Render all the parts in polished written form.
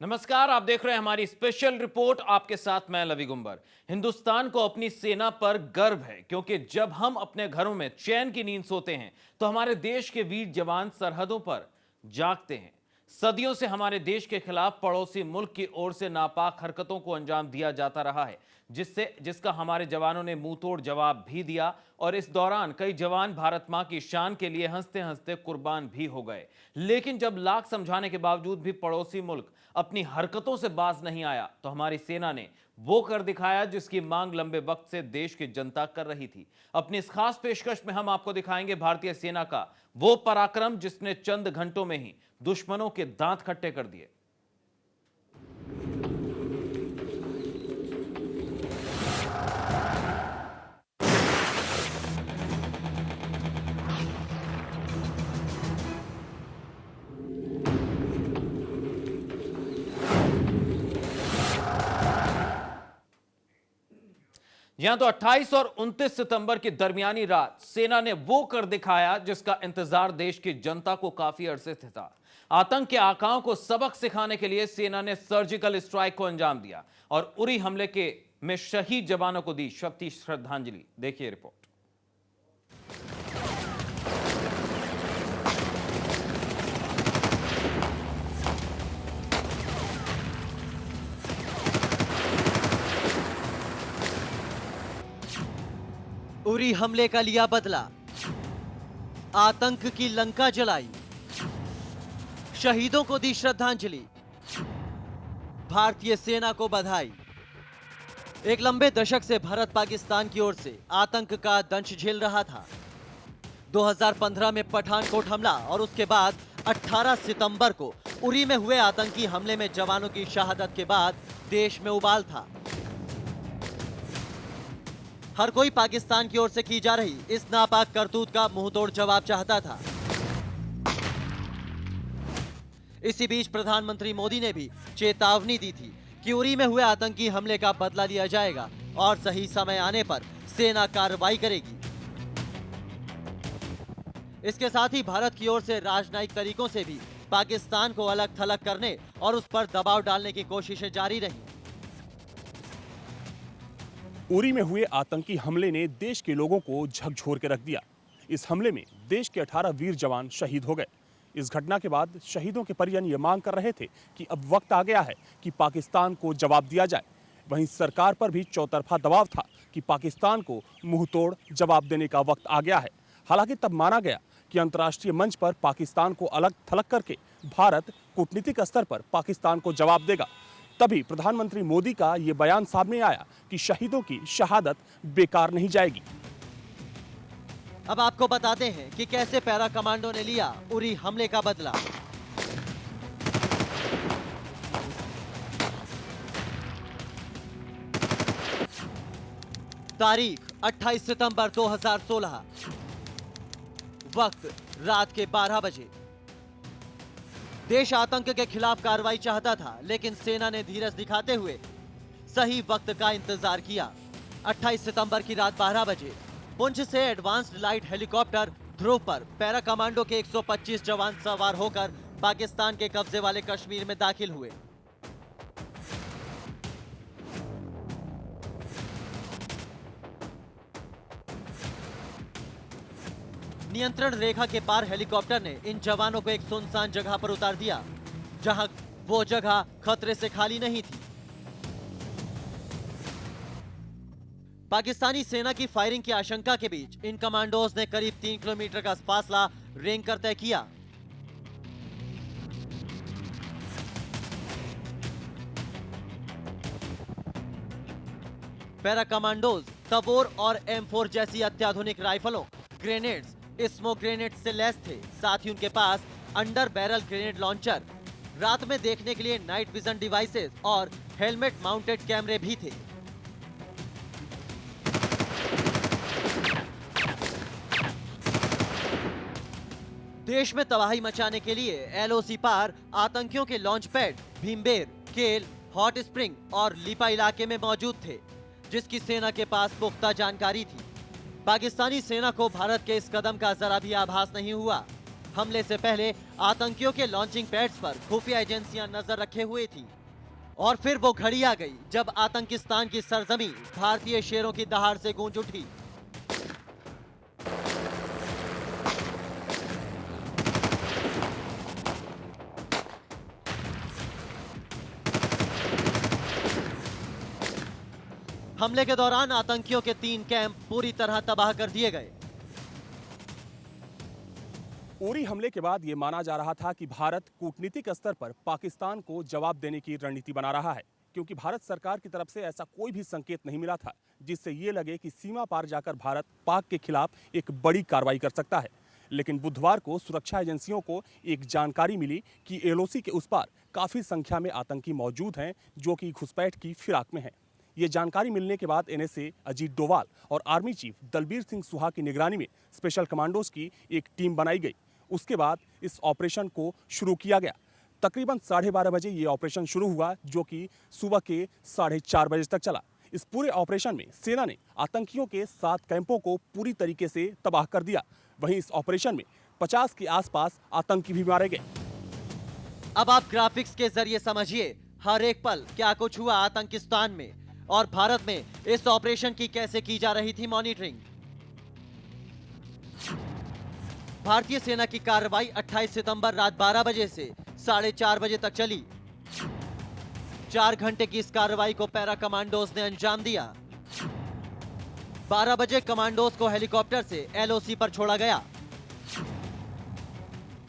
नमस्कार, आप देख रहे हैं हमारी स्पेशल रिपोर्ट। आपके साथ मैं लवी गुंबर। हिंदुस्तान को अपनी सेना पर गर्व है क्योंकि जब हम अपने घरों में चैन की नींद सोते हैं तो हमारे देश के वीर जवान सरहदों पर जागते हैं। सदियों से हमारे देश के खिलाफ पड़ोसी मुल्क की ओर से नापाक हरकतों को अंजाम दिया जाता रहा है, जिसका हमारे जवानों ने मुंह तोड़ जवाब भी दिया। और इस दौरान कई जवान भारत मां की शान के लिए हंसते हंसते कुर्बान भी हो गए। लेकिन जब लाख समझाने के बावजूद भी पड़ोसी मुल्क अपनी हरकतों से बाज नहीं आया तो हमारी सेना ने वो कर दिखाया जिसकी मांग लंबे वक्त से देश की जनता कर रही थी। अपनी इस खास पेशकश में हम आपको दिखाएंगे भारतीय सेना का वो पराक्रम जिसने चंद घंटों में ही दुश्मनों के दांत खट्टे कर दिए। यहां तो 28 और 29 सितंबर की दरमियानी रात सेना ने वो कर दिखाया जिसका इंतजार देश की जनता को काफी अरसे से था। आतंक के आकाओं को सबक सिखाने के लिए सेना ने सर्जिकल स्ट्राइक को अंजाम दिया और उरी हमले के में शहीद जवानों को दी शक्ति श्रद्धांजलि। देखिए रिपोर्ट। उरी हमले का लिया बदला, आतंक की लंका जलाई, शहीदों को दी श्रद्धांजलि, भारतीय सेना को बधाई। एक लंबे दशक से भारत पाकिस्तान की ओर से आतंक का दंश झेल रहा था। 2015 में पठानकोट हमला और उसके बाद 18 सितंबर को उरी में हुए आतंकी हमले में जवानों की शहादत के बाद देश में उबाल था। हर कोई पाकिस्तान की ओर से की जा रही इस नापाक करतूत का मुंहतोड़ जवाब चाहता था। इसी बीच प्रधानमंत्री मोदी ने भी चेतावनी दी थी कि उरी में हुए आतंकी हमले का बदला लिया जाएगा और सही समय आने पर सेना कार्रवाई करेगी। इसके साथ ही भारत की ओर से राजनयिक तरीकों से भी पाकिस्तान को अलग थलग करने और उस पर दबाव डालने की कोशिशें जारी रही। उरी में हुए आतंकी हमले ने देश के लोगों को झकझोर के रख दिया। इस हमले में देश के 18 वीर जवान शहीद हो गए। इस घटना के बाद शहीदों के परिजन ये मांग कर रहे थे कि अब वक्त आ गया है कि पाकिस्तान को जवाब दिया जाए। वहीं सरकार पर भी चौतरफा दबाव था कि पाकिस्तान को मुंहतोड़ जवाब देने का वक्त आ गया है। हालांकि तब माना गया कि अंतर्राष्ट्रीय मंच पर पाकिस्तान को अलग थलग करके भारत कूटनीतिक स्तर पर पाकिस्तान को जवाब देगा। तभी प्रधानमंत्री मोदी का ये बयान सामने आया कि शहीदों की शहादत बेकार नहीं जाएगी। अब आपको बताते हैं कि कैसे पैरा कमांडो ने लिया उरी हमले का बदला। तारीख 28 सितंबर 2016, वक्त रात के 12 बजे। देश आतंक के खिलाफ कार्रवाई चाहता था, लेकिन सेना ने धीरज दिखाते हुए सही वक्त का इंतजार किया। 28 सितंबर की रात 12 बजे पुंछ से एडवांस्ड लाइट हेलीकॉप्टर ध्रुव पर पैरा कमांडो के 125 जवान सवार होकर पाकिस्तान के कब्जे वाले कश्मीर में दाखिल हुए। नियंत्रण रेखा के पार हेलीकॉप्टर ने इन जवानों को एक सुनसान जगह पर उतार दिया, जहां वो जगह खतरे से खाली नहीं थी। पाकिस्तानी सेना की फायरिंग की आशंका के बीच इन कमांडोज ने करीब 3 किलोमीटर का फासला रेंग कर तय किया। पैरा कमांडोज तबोर और M4 जैसी अत्याधुनिक राइफलों, ग्रेनेड्स, स्मोक ग्रेनेड से लैस थे। साथ ही उनके पास अंडर बैरल ग्रेनेड लॉन्चर, रात में देखने के लिए नाइट विजन डिवाइसेस और हेलमेट माउंटेड कैमरे भी थे। देश में तबाही मचाने के लिए LOC पार आतंकियों के लॉन्च पैड भीमबेर, केल, हॉट स्प्रिंग और लीपा इलाके में मौजूद थे, जिसकी सेना के पास पुख्ता जानकारी थी। पाकिस्तानी सेना को भारत के इस कदम का जरा भी आभास नहीं हुआ। हमले से पहले आतंकियों के लॉन्चिंग पैड्स पर खुफिया एजेंसियां नजर रखे हुए थी। और फिर वो घड़ी आ गई जब आतंकिस्तान की सरजमी भारतीय शेरों की दहाड़ से गूंज उठी। हमले के दौरान आतंकियों के 3 कैंप पूरी तरह तबाह कर दिए गए। उरी हमले के बाद ये माना जा रहा था कि भारत कूटनीतिक स्तर पर पाकिस्तान को जवाब देने की रणनीति बना रहा है, क्योंकि भारत सरकार की तरफ से ऐसा कोई भी संकेत नहीं मिला था जिससे ये लगे कि सीमा पार जाकर भारत पाक के खिलाफ एक बड़ी कार्रवाई कर सकता है। लेकिन बुधवार को सुरक्षा एजेंसियों को एक जानकारी मिली कि एलओसी के उस पार काफी संख्या में आतंकी मौजूद हैं जो कि घुसपैठ की फिराक में हैं। ये जानकारी मिलने के बाद एनएसए अजीत डोभाल और आर्मी चीफ दलबीर सिंह सुहा की निगरानी में स्पेशल कमांडोज की एक टीम बनाई गई। उसके बाद इस ऑपरेशन को शुरू किया गया। तकरीबन 12:30 बजे ये ऑपरेशन शुरू हुआ, जो कि सुबह के 4:30 बजे तक चला। इस पूरे ऑपरेशन में सेना ने आतंकियों के 7 कैंपों को पूरी तरीके से तबाह कर दिया। वहीं इस ऑपरेशन में 50 के आसपास आतंकी भी मारे गए। अब आप ग्राफिक्स के जरिए समझिए हर एक पल क्या कुछ हुआ आतंकिस्तान में और भारत में इस ऑपरेशन की कैसे की जा रही थी मॉनिटरिंग। भारतीय सेना की कार्रवाई 28 सितंबर रात 12 बजे से 4:30 बजे तक चली। 4 घंटे की इस कार्रवाई को पैरा कमांडोज ने अंजाम दिया। 12 बजे कमांडोज को हेलीकॉप्टर से एलओसी पर छोड़ा गया।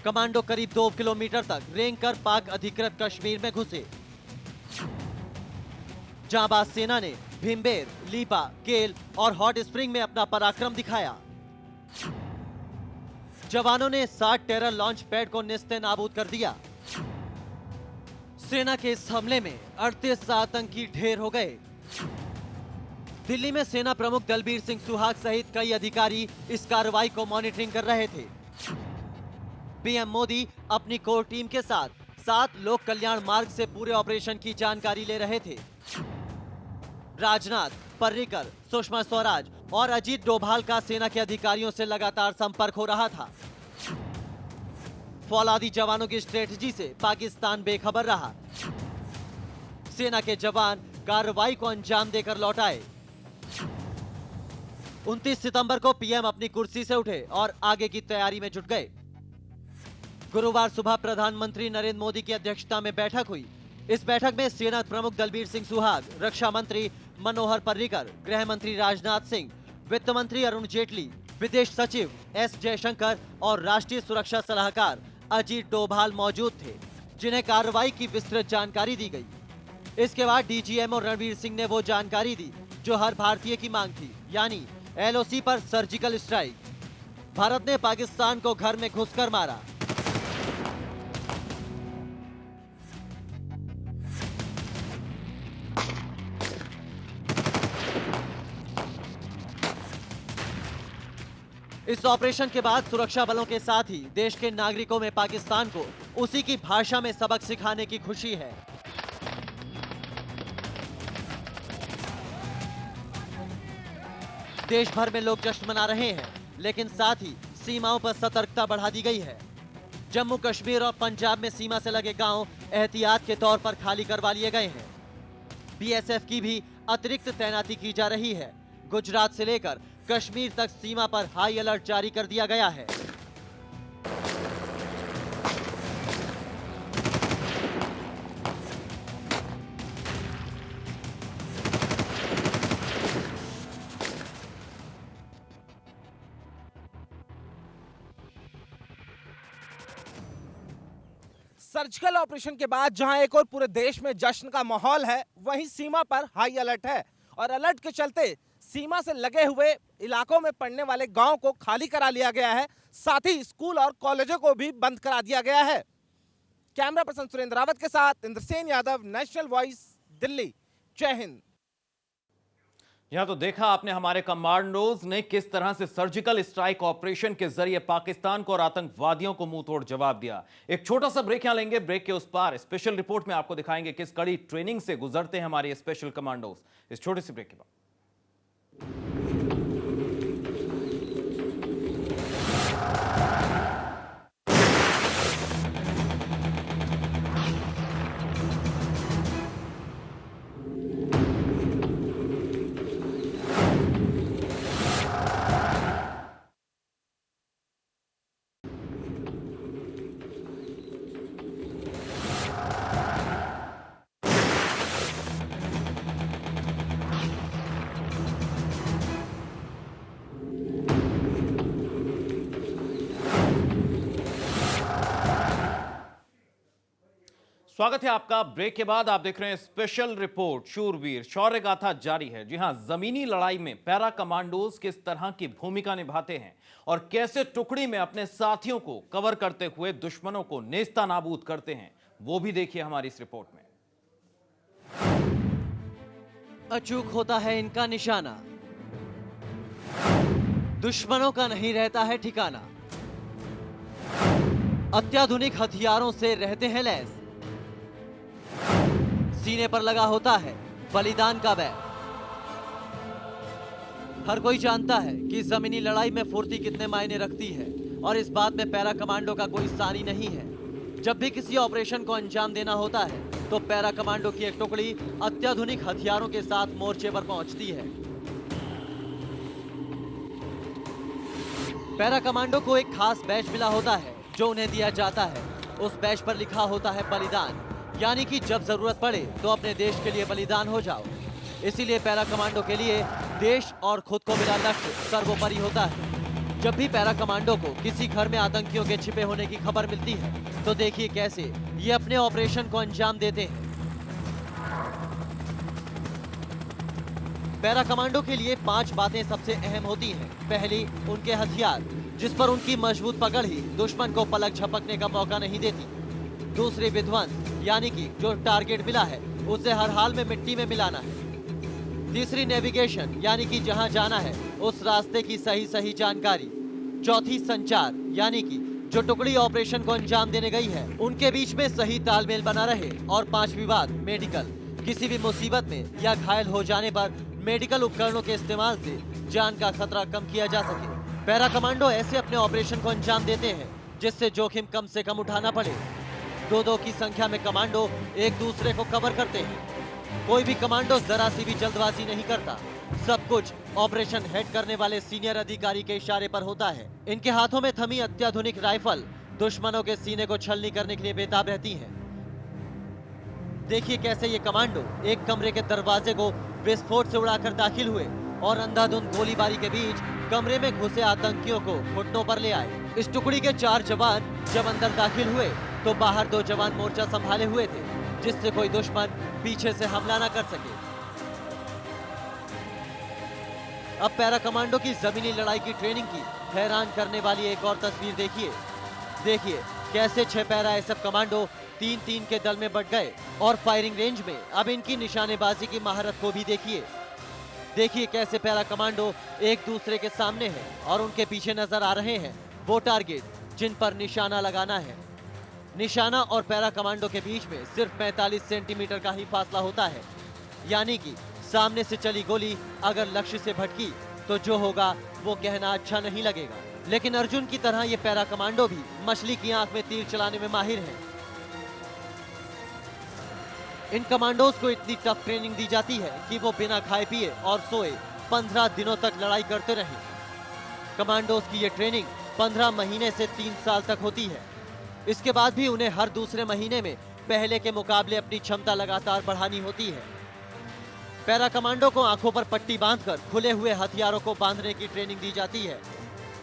कमांडो करीब 2 किलोमीटर तक रेंग कर पाक अधिकृत कश्मीर में घुसे। जांबाज सेना ने भीमबेर, लीपा, केल और हॉट स्प्रिंग में अपना पराक्रम दिखाया। जवानों ने 60 टेरर लॉन्च पैड को निस्ते नाबूद कर दिया। सेना के इस हमले में 38 आतंकी ढेर हो गए। दिल्ली में सेना प्रमुख दलबीर सिंह सुहाग सहित कई अधिकारी इस कार्रवाई को मॉनिटरिंग कर रहे थे। पीएम मोदी अपनी कोर टीम के साथ 7 लोक कल्याण मार्ग से पूरे ऑपरेशन की जानकारी ले रहे थे। राजनाथ, पर्रिकर, सुषमा स्वराज और अजीत डोभाल का सेना के अधिकारियों से लगातार संपर्क हो रहा था। फौलादी जवानों की स्ट्रेटजी से पाकिस्तान बेखबर रहा। सेना के जवान कार्रवाई को अंजाम देकर लौट आए। 29 सितंबर को पीएम अपनी कुर्सी से उठे और आगे की तैयारी में जुट गए। गुरुवार सुबह प्रधानमंत्री नरेंद्र मोदी की अध्यक्षता में बैठक हुई। इस बैठक में सेना प्रमुख दलबीर सिंह सुहाग, रक्षा मंत्री मनोहर पर्रिकर, गृह मंत्री राजनाथ सिंह, वित्त मंत्री अरुण जेटली, विदेश सचिव एस जयशंकर और राष्ट्रीय सुरक्षा सलाहकार अजीत डोभाल मौजूद थे, जिन्हें कार्रवाई की विस्तृत जानकारी दी गई। इसके बाद डीजीएमओ रणवीर सिंह ने वो जानकारी दी जो हर भारतीय की मांग थी, यानी एलओसी पर सर्जिकल स्ट्राइक। भारत ने पाकिस्तान को घर में घुसकर मारा। इस ऑपरेशन के बाद सुरक्षा बलों के साथ ही देश के नागरिकों में पाकिस्तान को उसी की भाषा में सबक सिखाने की खुशी है। देश भर में लोग जश्न मना रहे हैं, लेकिन साथ ही सीमाओं पर सतर्कता बढ़ा दी गई है। जम्मू कश्मीर और पंजाब में सीमा से लगे गांव एहतियात के तौर पर खाली करवा लिए गए हैं। बीएसएफ की भी अतिरिक्त तैनाती की जा रही है। गुजरात से लेकर कश्मीर तक सीमा पर हाई अलर्ट जारी कर दिया गया है। सर्जिकल ऑपरेशन के बाद जहां एक और पूरे देश में जश्न का माहौल है, वहीं सीमा पर हाई अलर्ट है और अलर्ट के चलते सीमा से लगे हुए इलाकों में पड़ने वाले गांव को खाली करा लिया गया है। साथ ही स्कूल और कॉलेजों को भी बंद करा दिया गया है। कैमरा पर्सन सुरेंद्र रावत के साथ इंद्रसेन यादव, नेशनल वॉइस, दिल्ली। जय हिंद। यहां तो देखा आपने हमारे कमांडोज ने किस तरह से सर्जिकल स्ट्राइक ऑपरेशन के जरिए पाकिस्तान को और आतंकवादियों को मुंह तोड़ जवाब दिया। एक छोटा सा ब्रेक यहां लेंगे। ब्रेक के उस पार स्पेशल रिपोर्ट में आपको दिखाएंगे किस कड़ी ट्रेनिंग से गुजरते हैं हमारे स्पेशल कमांडोज। इस छोटे से ब्रेक के बाद स्वागत है आपका। ब्रेक के बाद आप देख रहे हैं स्पेशल रिपोर्ट। शूरवीर शौर्य गाथा जारी है। जी हां, जमीनी लड़ाई में पैरा कमांडोज किस तरह की भूमिका निभाते हैं और कैसे टुकड़ी में अपने साथियों को कवर करते हुए दुश्मनों को नेस्ता नाबूद करते हैं, वो भी देखिए हमारी इस रिपोर्ट में। अचूक होता है इनका निशाना, दुश्मनों का नहीं रहता है ठिकाना, अत्याधुनिक हथियारों से रहते हैं लैस, सीने पर लगा होता है बलिदान का बैग। हर कोई जानता है कि जमीनी लड़ाई में फुर्ती कितने मायने रखती है और इस बात में पैरा कमांडो का कोई सानी नहीं है। जब भी किसी ऑपरेशन को अंजाम देना होता है तो पैरा कमांडो की एक टुकड़ी अत्याधुनिक हथियारों के साथ मोर्चे पर पहुंचती है। पैरा कमांडो को एक खास बैच मिला होता है जो उन्हें दिया जाता है। उस बैच पर लिखा होता है बलिदान, यानी कि जब जरूरत पड़े तो अपने देश के लिए बलिदान हो जाओ। इसीलिए पैरा कमांडो के लिए देश और खुद को मिला लक्ष्य सर्वोपरि होता है। जब भी पैरा कमांडो को किसी घर में आतंकियों के छिपे होने की खबर मिलती है तो देखिए कैसे ये अपने ऑपरेशन को अंजाम देते हैं। पैरा कमांडो के लिए 5 बातें सबसे अहम होती हैं। पहली, उनके हथियार, जिस पर उनकी मजबूत पकड़ ही दुश्मन को पलक झपकने का मौका नहीं देती। दूसरी, विध्वंस, यानी कि जो टारगेट मिला है उसे हर हाल में मिट्टी में मिलाना है। तीसरी, नेविगेशन, यानी कि जहां जाना है उस रास्ते की सही जानकारी। चौथी, संचार, यानी कि जो टुकड़ी ऑपरेशन को अंजाम देने गई है उनके बीच में सही तालमेल बना रहे। और 5वीं बात, मेडिकल, किसी भी मुसीबत में या घायल हो जाने पर मेडिकल उपकरणों के इस्तेमाल से जान का खतरा कम किया जा सके। पैरा कमांडो ऐसे अपने ऑपरेशन को अंजाम देते हैं जिससे जोखिम कम से कम उठाना पड़े। 2-2 की संख्या में कमांडो एक दूसरे को कवर करते हैं। कोई भी कमांडो जरा सी भी जल्दबाजी नहीं करता। सब कुछ ऑपरेशन हेड करने वाले सीनियर अधिकारी के इशारे पर होता है। इनके हाथों में थमी अत्याधुनिक राइफल दुश्मनों के सीने को छलनी करने के लिए बेताब रहती हैं। देखिए कैसे ये कमांडो एक कमरे के दरवाजे को विस्फोट से उड़ाकर दाखिल हुए और अंधाधुंध गोलीबारी के बीच कमरे में घुसे आतंकियों को घुटनों पर ले आए। इस टुकड़ी के 4 जवान जब अंदर दाखिल हुए तो बाहर 2 जवान मोर्चा संभाले हुए थे, जिससे कोई दुश्मन पीछे से हमला न कर सके। अब पैरा कमांडो की जमीनी लड़ाई की ट्रेनिंग की हैरान करने वाली एक और तस्वीर देखिए कैसे 6 पैरा एसएफ कमांडो 3-3 के दल में बट गए और फायरिंग रेंज में अब इनकी निशानेबाजी की महारत को भी देखिए कैसे पैरा कमांडो एक दूसरे के सामने हैं और उनके पीछे नजर आ रहे हैं वो टारगेट जिन पर निशाना लगाना है। निशाना और पैरा कमांडो के बीच में सिर्फ 45 सेंटीमीटर का ही फासला होता है, यानी कि सामने से चली गोली अगर लक्ष्य से भटकी तो जो होगा वो कहना अच्छा नहीं लगेगा। लेकिन अर्जुन की तरह ये पैरा कमांडो भी मछली की आंख में तीर चलाने में माहिर हैं। इन कमांडोज को इतनी टफ ट्रेनिंग दी जाती है कि वो बिना खाए पिए और सोए 15 दिनों तक लड़ाई करते रहें। कमांडोज की ये ट्रेनिंग 15 महीने से 3 साल तक होती है। इसके बाद भी उन्हें हर दूसरे महीने में पहले के मुकाबले अपनी क्षमता लगातार बढ़ानी होती है। पैरा कमांडो को आंखों पर पट्टी बांधकर खुले हुए हथियारों को बांधने की ट्रेनिंग दी जाती है,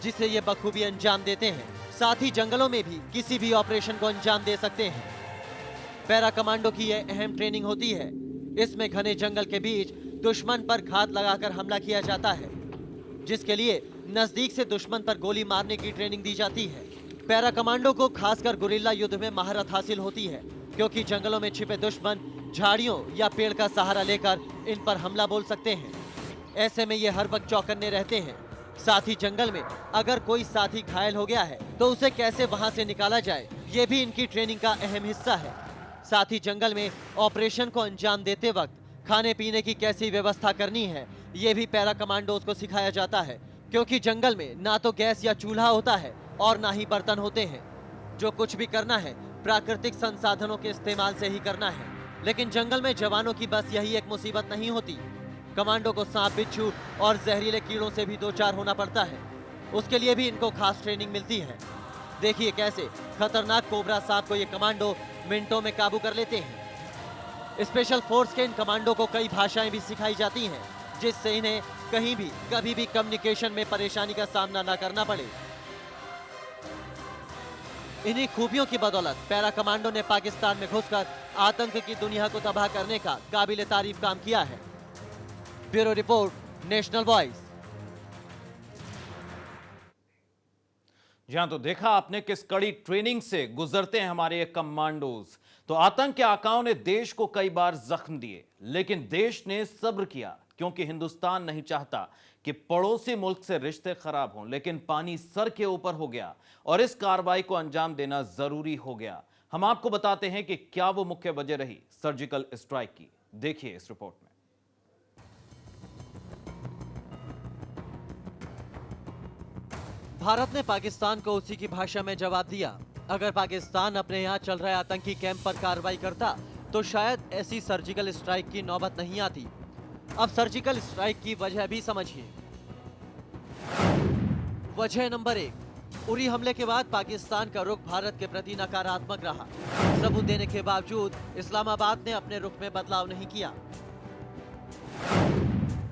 जिसे ये बखूबी अंजाम देते हैं। साथ ही जंगलों में भी किसी भी ऑपरेशन को अंजाम दे सकते हैं। पैरा कमांडो की यह अहम ट्रेनिंग होती है। इसमें घने जंगल के बीच दुश्मन पर घात लगाकर हमला किया जाता है, जिसके लिए नजदीक से दुश्मन पर गोली मारने की ट्रेनिंग दी जाती है। पैरा कमांडो को खासकर गुरिल्ला युद्ध में महारत हासिल होती है, क्योंकि जंगलों में छिपे दुश्मन झाड़ियों या पेड़ का सहारा लेकर इन पर हमला बोल सकते हैं। ऐसे में ये हर वक्त चौकन्ने रहते हैं। साथ ही जंगल में अगर कोई साथी घायल हो गया है तो उसे कैसे वहां से निकाला जाए, ये भी इनकी ट्रेनिंग का अहम हिस्सा है। साथ ही जंगल में ऑपरेशन को अंजाम देते वक्त खाने पीने की कैसी व्यवस्था करनी है, ये भी पैरा कमांडोज को सिखाया जाता है, क्योंकि जंगल में ना तो गैस या चूल्हा होता है और ना ही बर्तन होते हैं। जो कुछ भी करना है प्राकृतिक संसाधनों के इस्तेमाल से ही करना है। लेकिन जंगल में जवानों की बस यही एक मुसीबत नहीं होती। कमांडो को सांप, बिच्छू और जहरीले कीड़ों से भी 2-4 होना पड़ता है। उसके लिए भी इनको खास ट्रेनिंग मिलती है। देखिए कैसे खतरनाक कोबरा सांप को ये कमांडो मिनटों में काबू कर लेते हैं। स्पेशल फोर्स के इन कमांडो को कई भाषाएं भी सिखाई जाती हैं, जिससे इन्हें कहीं भी कभी भी कम्युनिकेशन में परेशानी का सामना न करना पड़े। इन्हीं खूबियों की बदौलत पैरा कमांडो ने पाकिस्तान में घुसकर आतंक की दुनिया को तबाह करने का काबिल तारीफ काम किया है। Bureau report, national voice. जी हां, तो देखा आपने किस कड़ी ट्रेनिंग से गुजरते हैं हमारे ये कमांडोज। तो आतंक के आकाओं ने देश को कई बार जख्म दिए, लेकिन देश ने सब्र किया, क्योंकि हिंदुस्तान नहीं चाहता कि पड़ोसी मुल्क से रिश्ते खराब हों। लेकिन पानी सर के ऊपर हो गया और इस कार्रवाई को अंजाम देना जरूरी हो गया। हम आपको बताते हैं कि क्या वो मुख्य वजह रही सर्जिकल स्ट्राइक की। देखिए इस रिपोर्ट में। भारत ने पाकिस्तान को उसी की भाषा में जवाब दिया। अगर पाकिस्तान अपने यहाँ चल रहे आतंकी कैंप पर कार्रवाई करता तो शायद ऐसी सर्जिकल स्ट्राइक की नौबत नहीं आती। अब सर्जिकल स्ट्राइक की वजह भी समझिए। वजह नंबर 1, उरी हमले के बाद पाकिस्तान का रुख भारत के प्रति नकारात्मक रहा। सबूत देने के बावजूद इस्लामाबाद ने अपने रुख में बदलाव नहीं किया।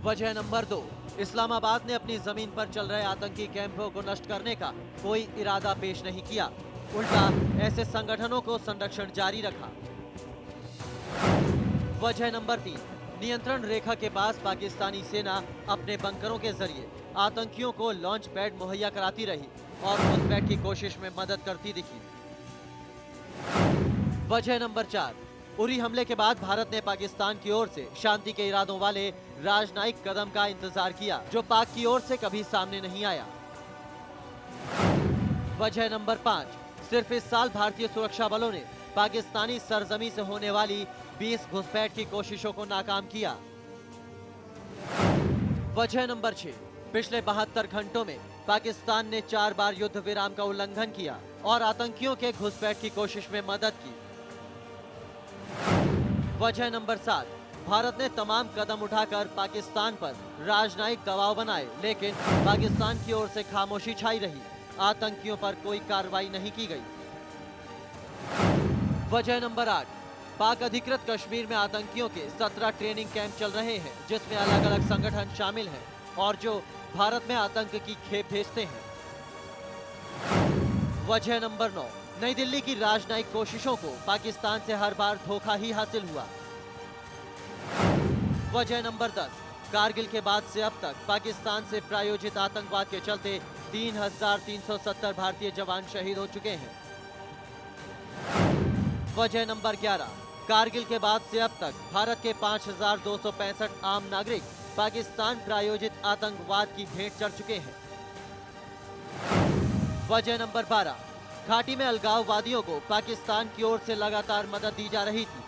वजह नंबर 2, इस्लामाबाद ने अपनी जमीन पर चल रहे आतंकी कैंपों को नष्ट करने का कोई इरादा पेश नहीं किया, उल्टा ऐसे संगठनों को संरक्षण जारी रखा। वजह नंबर 3, नियंत्रण रेखा के पास पाकिस्तानी सेना अपने बंकरों के जरिए आतंकियों को लॉन्च पैड मुहैया कराती रही और घुसपैठ की कोशिश में मदद करती दिखी। वजह नंबर 4, उरी हमले के बाद भारत ने पाकिस्तान की ओर से शांति के इरादों वाले राजनयिक कदम का इंतजार किया, जो पाक की ओर से कभी सामने नहीं आया। वजह नंबर 5, सिर्फ इस साल भारतीय सुरक्षा बलों ने पाकिस्तानी सरजमी से होने वाली 20 घुसपैठ की कोशिशों को नाकाम किया। वजह नंबर 6, पिछले 72 घंटों में पाकिस्तान ने 4 बार युद्ध विराम का उल्लंघन किया और आतंकियों के घुसपैठ की कोशिश में मदद की। वजह नंबर 7, भारत ने तमाम कदम उठाकर पाकिस्तान पर राजनयिक दबाव बनाए, लेकिन पाकिस्तान की ओर से खामोशी छाई रही। आतंकियों पर कोई कार्रवाई नहीं की गई। वजह नंबर 8, पाक अधिकृत कश्मीर में आतंकियों के 17 ट्रेनिंग कैंप चल रहे हैं, जिसमें अलग अलग संगठन शामिल हैं और जो भारत में आतंक की खेप भेजते हैं। वजह नंबर 9, नई दिल्ली की राजनयिक कोशिशों को पाकिस्तान से हर बार धोखा ही हासिल हुआ। वजह नंबर 10, कारगिल के बाद से अब तक पाकिस्तान से प्रायोजित आतंकवाद के चलते 3,370 भारतीय जवान शहीद हो चुके हैं। वजह नंबर 11, कारगिल के बाद से अब तक भारत के 5,265 आम नागरिक पाकिस्तान प्रायोजित आतंकवाद की भेंट चढ़ चुके हैं। वजह नंबर 12, घाटी में अलगाववादियों को पाकिस्तान की ओर से लगातार मदद दी जा रही थी।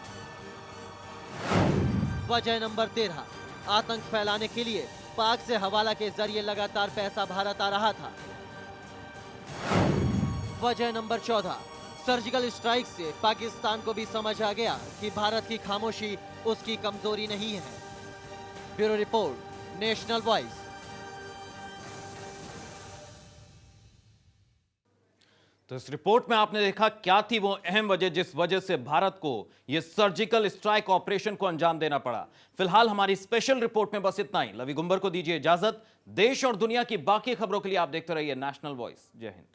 वजह नंबर 13, आतंक फैलाने के लिए पाक से हवाला के जरिए लगातार पैसा भारत आ रहा था। वजह नंबर 14, सर्जिकल स्ट्राइक से पाकिस्तान को भी समझ आ गया कि भारत की खामोशी उसकी कमजोरी नहीं है। Bureau report, national voice. तो इस रिपोर्ट में आपने देखा क्या थी वो अहम वजह जिस वजह से भारत को यह सर्जिकल स्ट्राइक ऑपरेशन को अंजाम देना पड़ा। फिलहाल हमारी स्पेशल रिपोर्ट में बस इतना ही। लवी गुंबर को दीजिए इजाजत। देश और दुनिया की बाकी खबरों के लिए आप देखते रहिए नेशनल वॉइस। जय हिंद।